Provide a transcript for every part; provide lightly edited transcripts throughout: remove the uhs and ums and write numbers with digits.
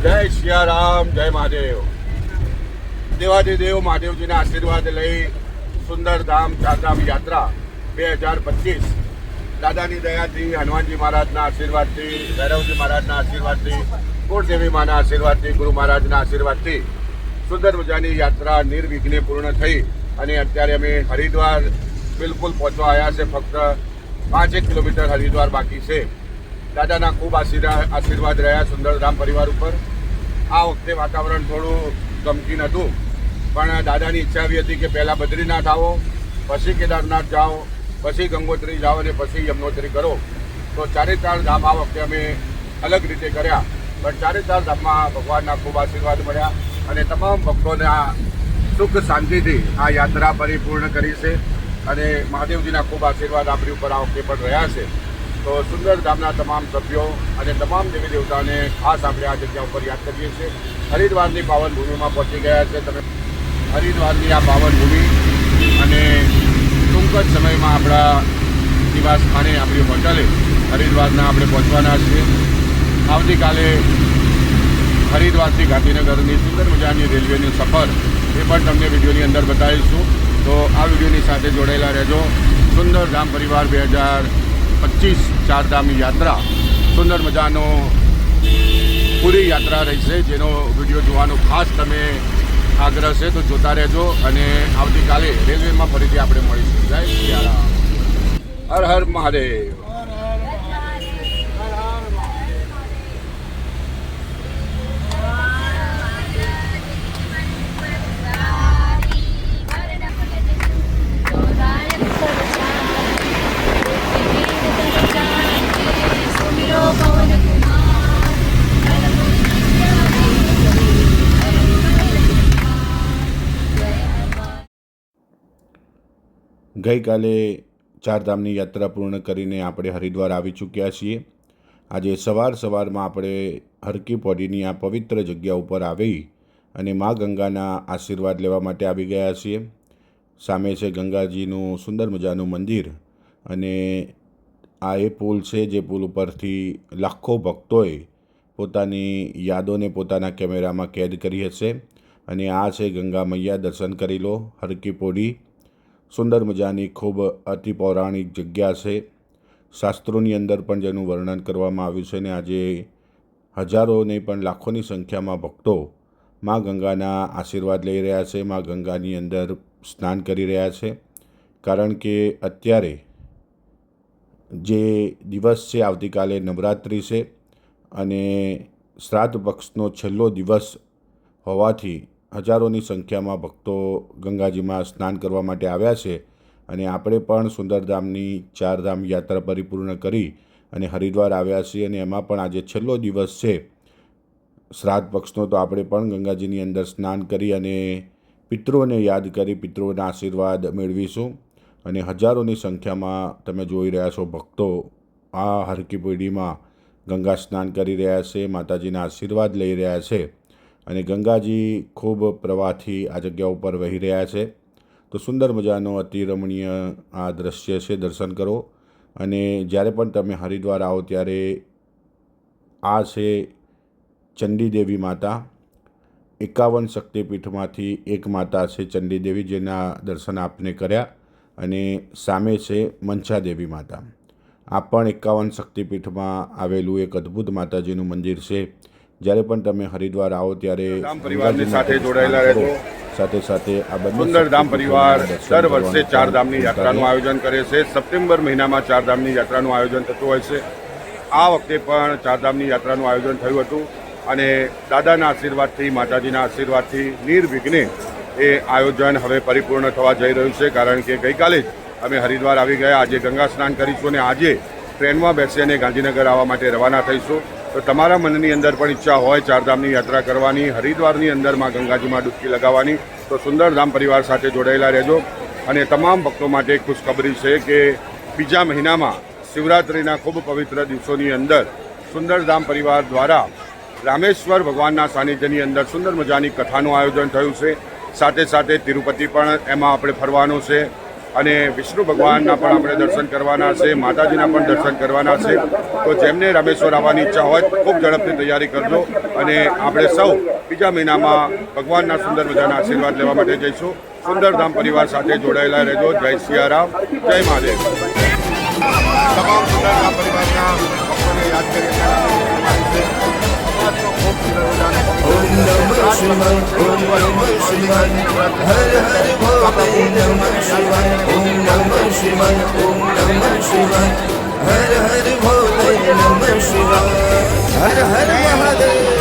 જય સિયારામ, જય મહાદેવ. દેવાધિદેવ મહાદેવજીના આશીર્વાદ લઈ સુંદરધામ ચારધામ યાત્રા 2025 દાદાની દયાથી, હનુમાનજી મહારાજના આશીર્વાદથી, ભૈરવજી મહારાજના આશીર્વાદથી, કુળદેવી માના આશીર્વાદથી, ગુરુ મહારાજના આશીર્વાદથી સુંદર મજાની યાત્રા નિર્વિઘ્ને પૂર્ણ થઈ અને અત્યારે અમે હરિદ્વાર બિલકુલ પહોંચવા આવ્યા છે. ફક્ત 5 કિલોમીટર હરિદ્વાર બાકી છે. દાદાના ખૂબ આશીર્વાદ રહ્યા સુંદરધામ પરિવાર ઉપર. આ વખતે વાતાવરણ થોડું ગમગીન હતું, પણ દાદાની ઈચ્છા એવી હતી કે પહેલાં બદ્રીનાથ આવો, પછી કેદારનાથ જાઓ, પછી ગંગોત્રી જાઓ અને પછી યમનોત્રી કરો. તો 4 ધામ આ વખતે અમે અલગ રીતે કર્યા, પણ 4 ધામમાં ભગવાનના ખૂબ આશીર્વાદ મળ્યા અને તમામ ભક્તોના સુખ શાંતિથી આ યાત્રા પરિપૂર્ણ કરી છે અને મહાદેવજીના ખૂબ આશીર્વાદ આપણી ઉપર આ વખતે પણ રહ્યા છે. તો સુંદરધામના તમામ સભ્યો અને તમામ દેવી દેવતાને ખાસ આપણે આ જગ્યા ઉપર યાદ કરીએ છીએ. હરિદ્વારની પાવન ભૂમિમાં પહોંચી ગયા છે. તમે હરિદ્વારની આ પાવન ભૂમિ અને ટૂંક જ સમયમાં આપણા નિવાસ સ્થાને આપણી હોટલે હરિદ્વારના આપણે પહોંચવાના છીએ. આવતીકાલે હરિદ્વારથી ગાંધીનગરની સુંદર મજાની રેલવેની સફર એ પણ તમને વિડીયોની અંદર બતાવીશું. તો આ વિડીયોની સાથે જોડાયેલા રહેજો. સુંદરધામ પરિવાર 2025 ચારધામની યાત્રા સુંદર મજાનો પૂરી યાત્રા રહી છે, જેનો વિડીયો જોવાનો ખાસ તમે આગ્રહ છે. તો જોતા રહેજો અને આવતીકાલે રેલવેમાં ફરીથી આપણે મળીશું. જય સિયારામ, હર હર મહાદેવ. ગઈકાલે ચારધામની યાત્રા પૂર્ણ કરીને આપણે હરિદ્વાર આવી ચૂક્યા છીએ. આજે સવારમાં આપણે હરકી પૌડીની આ પવિત્ર જગ્યા ઉપર આવી અને મા ગંગાના આશીર્વાદ લેવા માટે આવી ગયા છીએ. સામે છે ગંગાજીનું સુંદર મજાનું મંદિર અને આ એ પુલ છે, જે પુલ ઉપરથી લાખો ભક્તોએ પોતાની યાદોને પોતાના કેમેરામાં કેદ કરી હશે. અને આ છે ગંગા મૈયા. દર્શન કરી લો. હરકી પૌડી સુંદર મજાની ખૂબ અતિ પૌરાણિક જગ્યા છે. શાસ્ત્રોની અંદર પણ જેનું વર્ણન કરવામાં આવ્યું છે. ને આજે હજારો નહીં પણ લાખોની સંખ્યામાં ભક્તો મા ગંગાના આશીર્વાદ લઈ રહ્યા છે. મા ગંગાની અંદર સ્નાન કરી રહ્યા છે, કારણ કે અત્યારે જે દિવસ છે, આવતીકાલે નવરાત્રિ છે અને શ્રાદ્ધ પક્ષનો છેલ્લો દિવસ હોવાથી હજારોની સંખ્યામાં ભક્તો ગંગાજીમાં સ્નાન કરવા માટે આવ્યા છે. અને આપણે પણ સુંદરધામની ચારધામ યાત્રા પરિપૂર્ણ કરી અને હરિદ્વાર આવ્યા છીએ. અને એમાં પણ આજે છેલ્લો દિવસ છે શ્રાદ્ધ પક્ષનો, તો આપણે પણ ગંગાજીની અંદર સ્નાન કરી અને પિતૃઓને યાદ કરી પિતૃઓના આશીર્વાદ મેળવીશું. અને હજારોની સંખ્યામાં તમે જોઈ રહ્યા છો ભક્તો આ હરકી પૌડીમાં ગંગા સ્નાન કરી રહ્યા છે, માતાજીના આશીર્વાદ લઈ રહ્યા છે. અને ગંગાજી ખૂબ પ્રવાહથી આ જગ્યા ઉપર વહી રહ્યા છે. તો સુંદર મજાનો અતિ રમણીય આ દૃશ્ય છે. દર્શન કરો. અને જ્યારે પણ તમે હરિદ્વાર આવો ત્યારે આ છે ચંડીદેવી માતા. 51 શક્તિપીઠમાંથી એક માતા છે ચંડીદેવી, જેના દર્શન આપને કર્યા. અને સામે છે મંચાદેવી માતા. આ પણ 51 શક્તિપીઠમાં આવેલું એક અદ્ભુત માતાજીનું મંદિર છે. જ્યારે પણ તમે હરિદ્વાર આવો ત્યારે પરિવારની સાથે જોડાયેલા રહેજો. સાથે આ બંને સુંદરધામ પરિવાર દર વર્ષે ચારધામની યાત્રાનું આયોજન કરે છે. સપ્ટેમ્બર મહિનામાં ચારધામની યાત્રાનું આયોજન થતું હોય છે. આ વખતે પણ ચારધામની યાત્રાનું આયોજન થયું હતું અને દાદાના આશીર્વાદથી, માતાજીના આશીર્વાદથી નિર્વિઘ્ને એ આયોજન હવે પરિપૂર્ણ થવા જઈ રહ્યું છે. કારણ કે ગઈકાલે જ અમે હરિદ્વાર આવી ગયા. આજે ગંગા સ્નાન કરીશું અને આજે ટ્રેનમાં બેસી અને ગાંધીનગર આવવા માટે રવાના થઈશું. તો તમારા મનની અંદર પણ ઈચ્છા હોય ચારધામની યાત્રા કરવાની, હરિદ્વારની અંદરમાં ગંગાજીમાં ડૂબકી લગાવવાની, તો સુંદરધામ પરિવાર સાથે જોડાયેલા રહેજો. અને તમામ ભક્તો માટે ખુશખબરી છે કે બીજા મહિનામાં શિવરાત્રિના ખૂબ પવિત્ર દિવસોની અંદર સુંદરધામ પરિવાર દ્વારા રામેશ્વર ભગવાનના સાનિધ્યની અંદર સુંદર મજાની કથાનું આયોજન થયું છે. સાથે તિરુપતિ પણ એમાં આપણે ફરવાનું છે. અને વિષ્ણુ ભગવાનના પણ આપણે દર્શન કરવાના છે, માતાજીના પણ દર્શન કરવાના છે. તો જેમને રામેશ્વર આવવાની ઈચ્છા હોય ખૂબ ઝડપથી તૈયારી કરજો અને આપણે સૌ બીજા મહિનામાં ભગવાનના સુંદર મજાના આશીર્વાદ લેવા માટે જઈશું. સુંદરધામ પરિવાર સાથે જોડાયેલા રહેજો. જય સિયારામ, જય મહાદેવ. તમામ સુંદરધામ પરિવારના ભક્તોને યાદ કરીએ ओम नमः शिवाय ओम नमः शिवाय हर हर भोले नमः शिवाय ओम नमः शिवाय ओम नमः शिवाय हर हर भोले नमः शिवाय हर हर महादेव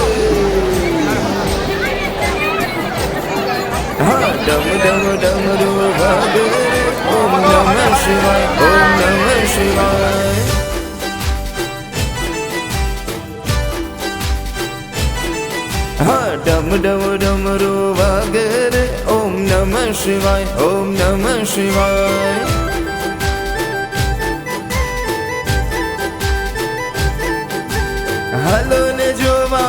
हाँ डम डम डमरू वागे ओम नमः शिवाय ओम नमः शिवाय हाँ डम डम डमरू वागे रे ओम नमः शिवाय ओम नमः शिवाय हालो ने जोवा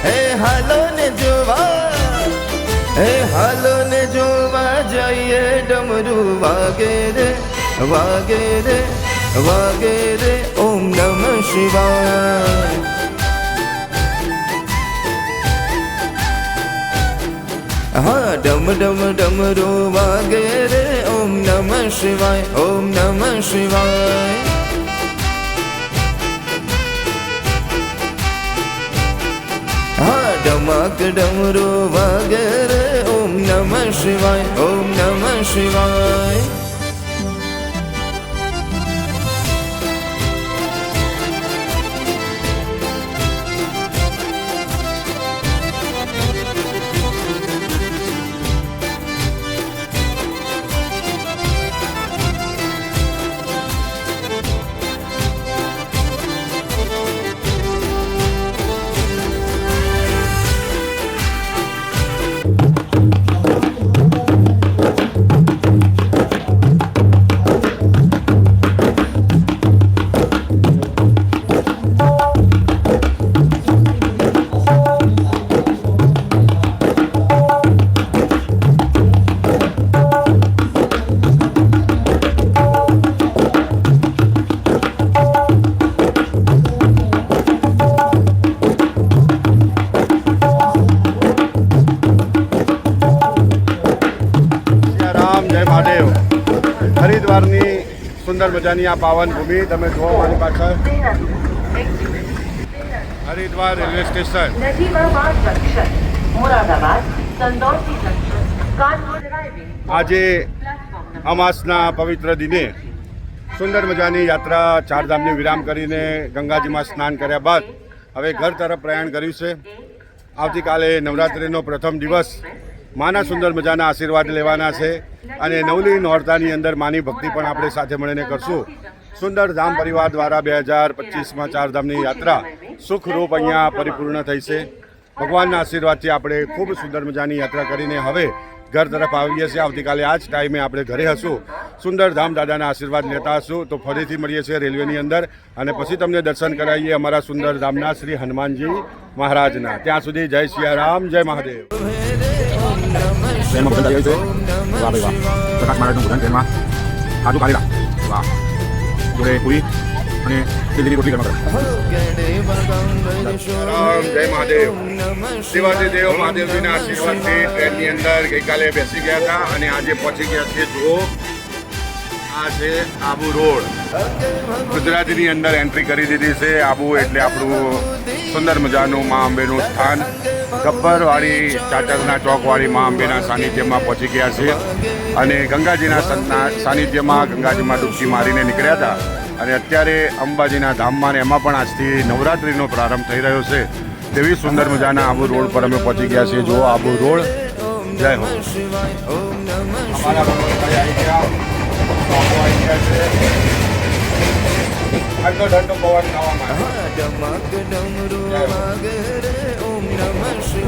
हे हालो ने जोवा हे हालो ने जोवा जाइए डमरू वागे रे वागे रे वागे रे ओम नमः शिवाय हाँ डम डम डमरू वागे रे ओम नमः शिवाय ओम नमः शिवाय हाँ डमक डमरू वागे रे ओम नमः शिवाय ओम नमः शिवाय હરિદ્વારની સુંદર મજાની આ પાવન ભૂમિ તમે જુઓ મારી પાછળ હરિદ્વાર રેલવે સ્ટેશન. આજે અમાસના પવિત્ર દિને સુંદર મજાની યાત્રા ચારધામની વિરામ કરીને ગંગાજીમાં સ્નાન કર્યા બાદ હવે ઘર તરફ પ્રયાણ કર્યું છે. આવતીકાલે નવરાત્રિનો પ્રથમ દિવસ માના સુંદર મજાના આશીર્વાદ લેવાના છે અને નવલી નોરતાની અંદર માની ભક્તિ પણ આપણે સાથે મળીને કરશું. સુંદર ધામ પરિવાર દ્વારા 2025માં ચારધામની યાત્રા સુખરૂપ અહીંયા પરિપૂર્ણ થઈ છે. ભગવાનના આશીર્વાદથી આપણે ખૂબ સુંદર મજાની યાત્રા કરીને હવે ઘર તરફ આવીએ છીએ. આવતીકાલે આ જ ટાઈમે આપણે ઘરે હશું, સુંદર ધામ દાદાના આશીર્વાદ લેતા હશું. તો ફરીથી મળીએ છીએ રેલવેની અંદર અને પછી તમને દર્શન કરાવીએ અમારા સુંદર ધામના શ્રી હનુમાનજી મહારાજના. ત્યાં સુધી જય સિયારામ, જય મહાદેવ. ટ્રેનમાં પસંદ આવી છે. વાહ ભાઈ વાહ, પ્રકાશ મહારાજનું ભોજન ટ્રેનમાં કાજુ કારેલા, વાહ, જોડે પૂરી અને સિંધીની રોટલી ગરમા ગરમ. રામ, જય મહાદેવ. દેવાધિદેવ મહાદેવજીના આશીર્વાદથી ટ્રેનની અંદર ગઈકાલે બેસી ગયા હતા અને આજે પહોંચી ગયા છીએ. જુઓ, આ છે આબુ રોડ. ગુજરાતીની અંદર એન્ટ્રી કરી દીધી છે. આબુ એટલે આપણું સુંદર મજાનું મા અંબેનું સ્થાન. ગબ્બરવાળી ચાચરના ચોકવાળી મા અંબેના સાનિધ્યમાં પહોંચી ગયા છે અને ગંગાજીના સાનિધ્યમાં ગંગાજીમાં ડૂબકી મારીને નીકળ્યા હતા અને અત્યારે અંબાજીના ધામમાં ને એમાં પણ આજથી નવરાત્રિનો પ્રારંભ થઈ રહ્યો છે. તેવી સુંદર મજાના આબુ રોડ પર અમે પહોંચી ગયા છીએ. જુઓ આબુ રોડ. જય હો. અમારા ભગવાનભાઈ આવી ગયા, બાપુ આવી ગયા છે. ઠંડો ઠંડો પવન ખાવામાં.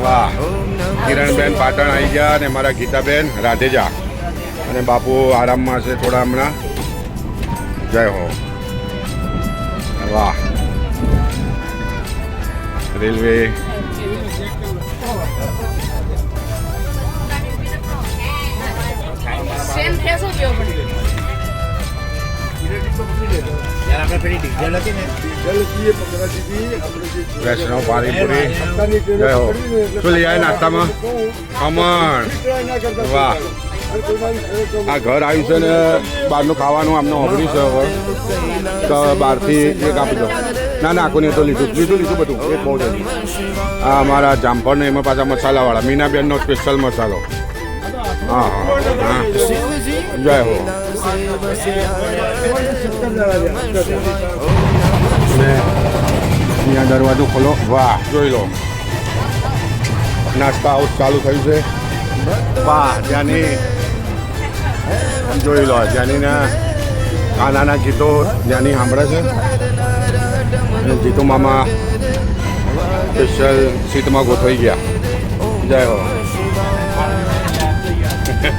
વાહ, કિરણબેન પાટણ આવી ગયા અને મારા ગીતાબેન રાધેજા અને બાપુ આરામમાં છે થોડા હમણાં. જય હો. વાહ, રેલવે ટ્રેન ફ્રેશ જ જેવો પડે. વૈષ્ણવ પાણીપુરી જય હો. શું લઈ આવ્યા નાસ્તામાં? ખમણ. વાહ, આ ઘર આવ્યું છે ને બહારનું ખાવાનું અમને હોબળ્યું છે હવે તો બહારથી એક આપી દો. ના ના આખું નહીં તો લીધું બધું એક બહુ જલ્દી. આ અમારા જામફળ ને એમાં પાછા મસાલાવાળા મીનાબેનનો સ્પેશિયલ મસાલો. હા હા હા જય હો. ને અહીંયા દરવાજો ખોલો. વાહ, જોઈ લો નાસ્તા હાઉસ ચાલુ થયું છે. વાહ, ત્યાંની જોઈ લો ત્યાંનીના કાનાના ગીતો ત્યાંની સાંભળે છે. અને જીતુ મામા સ્પેશિયલ સીટમાં ગોઠવાઈ ગયા. જય હો.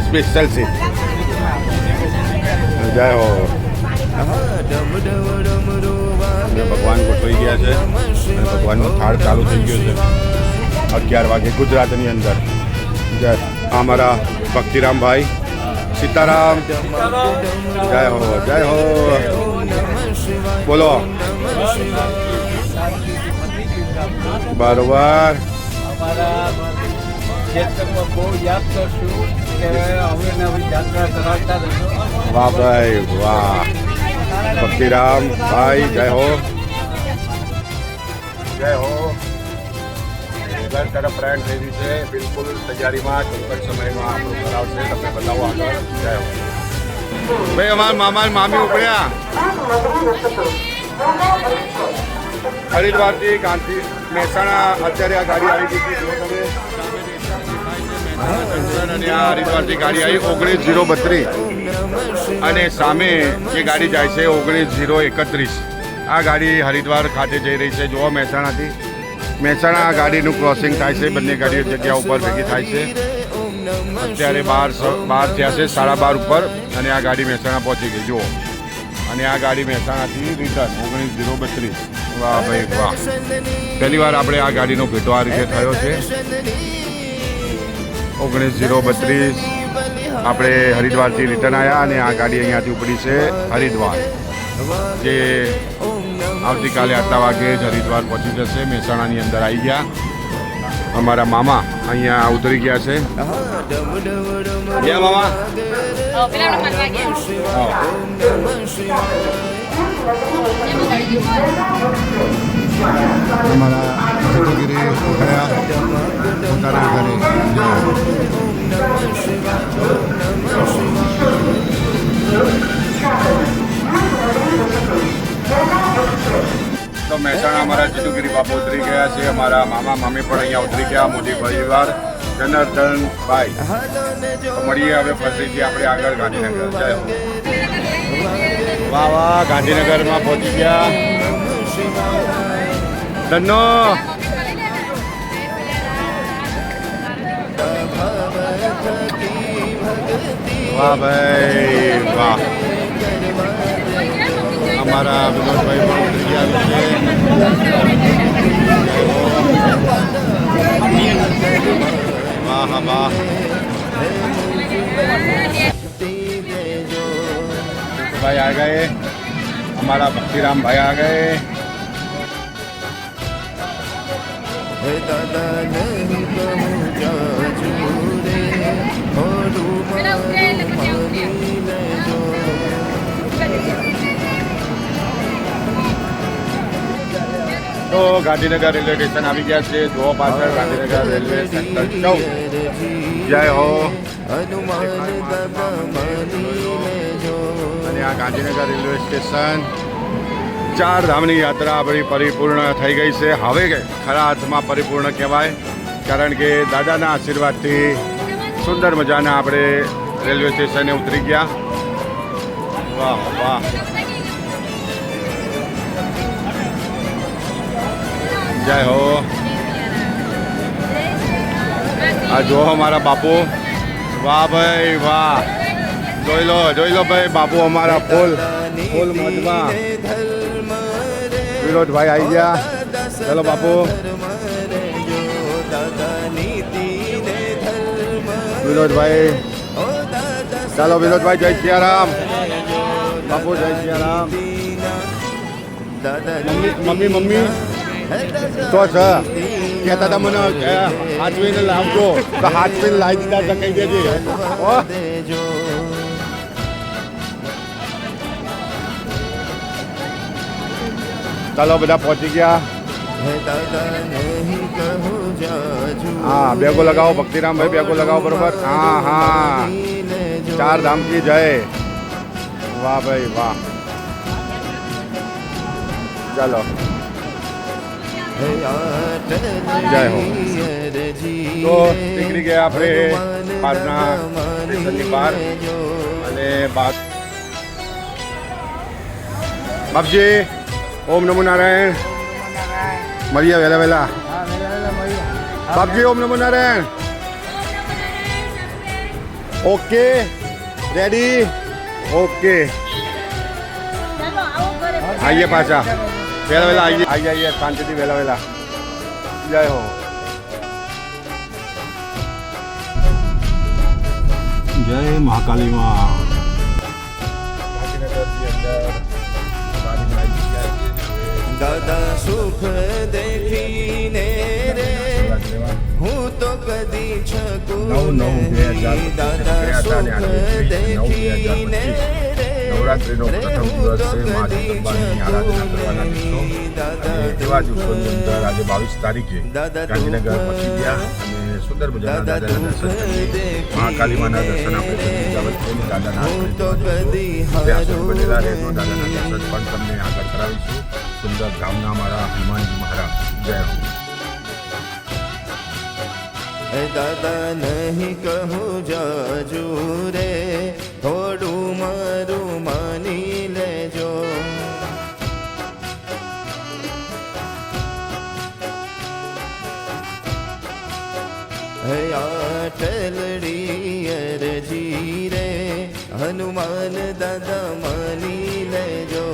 Special seat. જય હો. અને ભગવાન ગોઠવાઈ ગયા છે અને ભગવાનનો થાળ ચાલુ થઈ ગયો છે 11 વાગે ગુજરાતની અંદર. જય અમારા ભક્તિરામભાઈ. સીતારામ. જય હો જય હો. બોલો. બરોબર. અમારા ક્ષેત્રમાં બહુ યાદ કરશું કે હવે નવી યાત્રા કરાવતા રહેજો. વાહ ભાઈ વાહ. ભક્તિરામ ભાઈ જય હો જય હો. ઘર તરફ પ્રયાણ થઈ રહ્યું છે. બિલકુલ તૈયારીમાં ચોક્કસ સમયમાં આપણું કરાવશે. તમને બતાવો આગળ. જય હો ભાઈ. અમારા મામા ને મામી ઉપડ્યા હરિદ્વારથી ગાંધી મહેસાણા. અત્યારે આ ગાડી આવી ગઈ છે. જો તમે અને આ હરિદ્વારથી ગાડી આવી 19032 અને સામે જે ગાડી જાય છે 19031. આ ગાડી હરિદ્વાર ખાતે જઈ રહી છે. જોવા મહેસાણાથી મહેસાણા આ ગાડીનું ક્રોસિંગ થાય છે. બંને ગાડીઓ જગ્યા ઉપર ભેગી થાય છે. અત્યારે 12 થયા છે 12:30 ઉપર અને આ ગાડી મહેસાણા પહોંચી ગઈ. જુઓ. અને આ ગાડી મહેસાણાથી રિટર્ન 19032. વાહ ભાઈ વાહ. પહેલી વાર આપણે આ ગાડીનો ભેટો આ રીતે થયો છે. 19032 આપણે હરિદ્વારથી રિટર્ન આવ્યા અને આ ગાડી અહીંયાથી ઉપડી છે હરિદ્વાર, જે આવતીકાલે 8 વાગે જ હરિદ્વાર પહોંચી જશે. મહેસાણાની અંદર આવી ગયા. અમારા મામા અહીંયા ઉતરી ગયા છે. ગયા મામા. પેલા આપણે મારવા ગયા. અમારા જતુગીરી ગયા પોતાના ઘરે. તો મહેસાણા અમારા જતુગીરી બાપુ ઉતરી ગયા છે. અમારા મામા મામી પણ અહીંયા ઉતરી ગયા. મોદી પરિવાર જનાર્દનભાઈ. મળીએ હવે ફરીથી આપણે આગળ ગાંધીનગર. જય હો. વાહ વાહ. ગાંધીનગરમાં પહોંચી ગયા. ધન્નો. વાહ ભાઈ વાહ. અમારા વિનોદભાઈ પણ ઉતરી ગયા છે. વાહ હા વાહ. भाई आ गए. हमारा भक्तिराम भाई आ गए. દાદા નહીં કહું જાજુ રે મોઢું મારી લેજો. તો ગાંધીનગર રેલવે સ્ટેશન આવી ગયા છે. જો પાછળ ગાંધીનગર રેલવે સેન્ટર 14. જય હો. હનુમાન દાદા માની લેજો. અને આ ગાંધીનગર રેલવે સ્ટેશન 4 ધામની યાત્રા આપણી પરિપૂર્ણ થઈ ગઈ છે. હવે ખરા અર્થમાં પરિપૂર્ણ કહેવાય, કારણ કે દાદાના આશીર્વાદથી સુંદર મજાના આપણે રેલવે સ્ટેશને ઉતરી ગયા. વાહ વાહ. જય હો. આ જો અમારા બાપુ. વાહ ભાઈ વાહ. જોઈ લો ભાઈ. બાપુ અમારા ફૂલ મોજમાં. વિનોદભાઈ આવી ગયા. ચલો બાપુ. વિનોદભાઈ ચાલો વિનોદભાઈ, જય સિયારામ. બાપુ જય સિયારામ. મમ્મી તો છે કહેતા હતા મને હાથવીને લાવજો, તો હાથવીને લાવી દીધા તો કહી દેજે. ચાલો બધા પહોંચી ગયા. હા, બેગો લગાવો ભક્તિરામભાઈ, બેગો લગાવો બરોબર. હા હા, 4 ધામ કી જય. વાહ ભાઈ વાહ. ચાલો જય હો. તો નીકળી ગયા આપણે પાટના સ્ટેશનની બહાર અને બાપજી ઓમ નમો નારાયણ. મળીએ વહેલા વહેલા. બાપજી ઓમ નમો નારાયણ. Okay ready. ઓકે આઈએ પાછા વહેલા વહેલા આઈએ શાંતિથી વહેલા વહેલા. જય હો. જય મહાકાલી માં. દાદા સુખ દેખીને રે હું તો કદી શકું નહીં. દાદા સુખ દેખીને નવરાત્રિનો પ્રથમ દિવસ છે. મા જગદંબાની આરાધના કરવાના દિવસો. એવા દિવસોની અંદર આજે 22 તારીખે ગાંધીનગર પહોંચી ગયા અને સુંદર મજાના દાદાના દર્શન કરી. મહાકાલી માના દર્શન આપણે કરી દીધા. વચ્ચેની દાદાના બનેલા રહેતો દાદાના દર્શન પણ તમને આગળ કરાવીશું. સુંદર ગામના મારા હનુમાનજી મહારાજ. જય હો. દાદા નહીં કહું જાજુ રે થોડું મારું માની લેજો. આટલડી અરજી રે હનુમાન દાદા માની લેજો.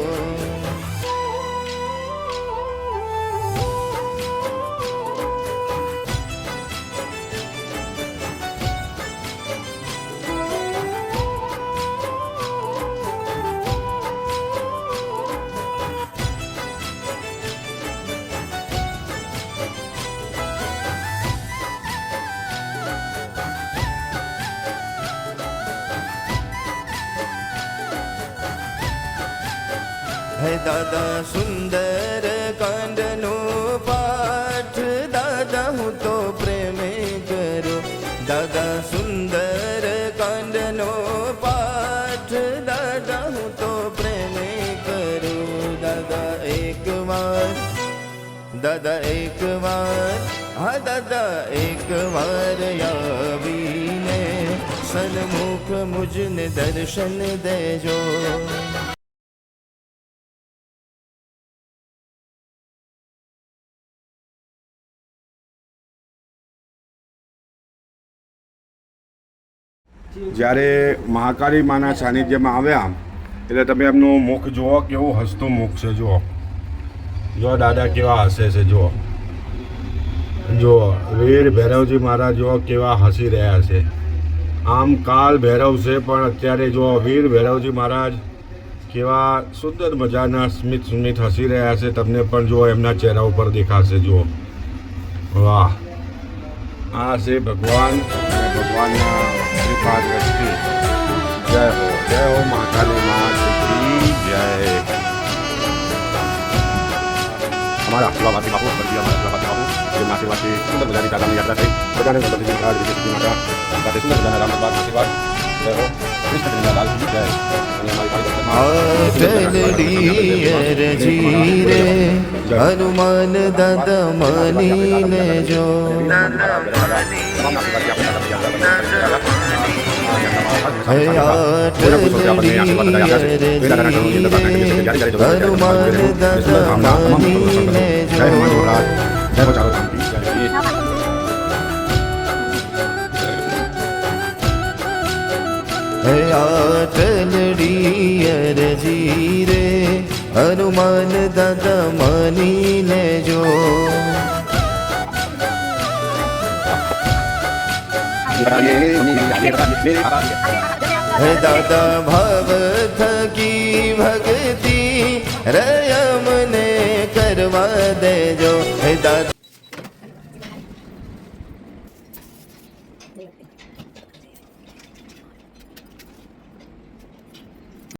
હે દાદા સુંદર કાંડનો પાઠ દાદા હું તો પ્રેમે કરું. દાદા સુંદર કાંડનો પાઠ દાદા હું તો પ્રેમે કરું. દાદા એક વાર હા દાદા એક વાર આવીને સન્મુખ મુજને દર્શન દેજો. જ્યારે મહાકાળી માના સાનિધ્યમાં આવ્યા એટલે તમે એમનું મુખ જુઓ, કેવું હસતું મુખ છે. જુઓ જો દાદા કેવા હસે છે. જુઓ જુઓ વીર ભૈરવજી મહારાજ જુઓ કેવા હસી રહ્યા છે. આમ કાલ ભૈરવ છે પણ અત્યારે જુઓ વીર ભૈરવજી મહારાજ કેવા સુંદર મજાના સ્મિત હસી રહ્યા છે. તમને પણ જુઓ એમના ચહેરા ઉપર દેખાશે. જુઓ વાહ, આ છે ભગવાન અને ભગવાનના કૃપા દ્રષ્ટિ. જય હો મહાકાલી માતા કી જય. અમારા આશીર્વાદથી બાપુ સ્વર્ગીય અમારા આશીર્વાદથી બાપુ જેમના આશીર્વાદથી સુંદર મજાની દાદાની યાત્રા થઈ. બધાને ગણપતિજી મહારાજ વિજયસિદ્ધિ માતા સાથે સુંદર મજાના રામબાદ આશીર્વાદ. જય હો કૃષ્ણ કનૈયા લાલ કી જય. અને હનુમાન દાદા માની લેજો. આટલડી અરજી રે હનુમાન દાદા માની લેજો. હે દાદા ભાવ થકી ભક્તિ રયમને કરવા દેજો હે દાદા